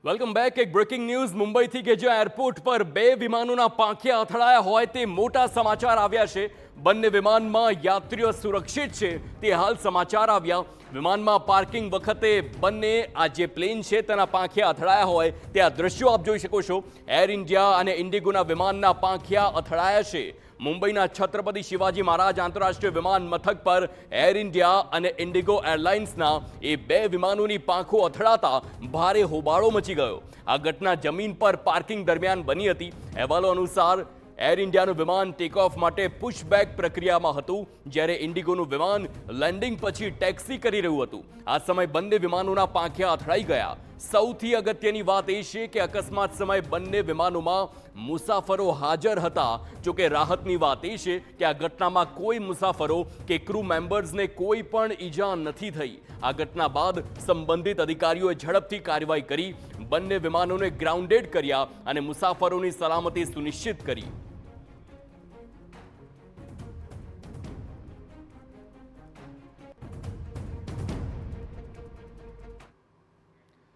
Welcome back. એક breaking news મુંબઈથી કે જ્યાં એરપોર્ટ પર બે વિમાનોના પાંખિયા અથડાયા હોય તે મોટા સમાચાર આવ્યા છે. બંને વિમાનમાં યાત્રીઓ સુરક્ષિત છે તે હાલ સમાચાર આવ્યા. વિમાનમાં પાર્કિંગ વખતે બંને આ જે પ્લેન છે તેના પાંખિયા અથડાયા હોય તે આ દ્રશ્યો આપ જોઈ શકો છો. એર ઇન્ડિયા અને ઇન્ડિગોના વિમાનના પાંખિયા અથડાયા છે. મુંબઈના છત્રપતિ શિવાજી મહારાજ આંતરરાષ્ટ્રીય વિમાન મથક પર એર ઇન્ડિયા અને ઇન્ડિગો એરલાઇન્સના એ બે વિમાનોની પાંખો અથડાતા ભારે હોબાળો મચી ગયો. આ ઘટના જમીન પર પાર્કિંગ દરમિયાન બની હતી. અહેવાલો અનુસાર એર ઇન્ડિયાનું વિમાન ટેકઓફ માટે પુશબેક પ્રક્રિયામાં હતું, જ્યારે ઇન્ડિગોનું વિમાન લેન્ડિંગ પછી ટેક્સી કરી રહ્યું હતું. આ સમયે બંને વિમાનોના પાંખિયા અથડાઈ ગયા. સૌથી અગત્યની વાત એ છે કે અકસ્માત સમયે બંને વિમાનોમાં મુસાફરો હાજર હતા. જોકે રાહતની વાત એ છે કે આ ઘટનામાં કોઈ મુસાફરો કે ક્રૂ મેમ્બર્સને કોઈ પણ ઈજા નથી થઈ. આ ઘટના બાદ સંબંધિત અધિકારીઓએ ઝડપથી કાર્યવાહી કરી બંને વિમાનોને ગ્રાઉન્ડેડ કર્યા અને મુસાફરોની સલામતી સુનિશ્ચિત કરી.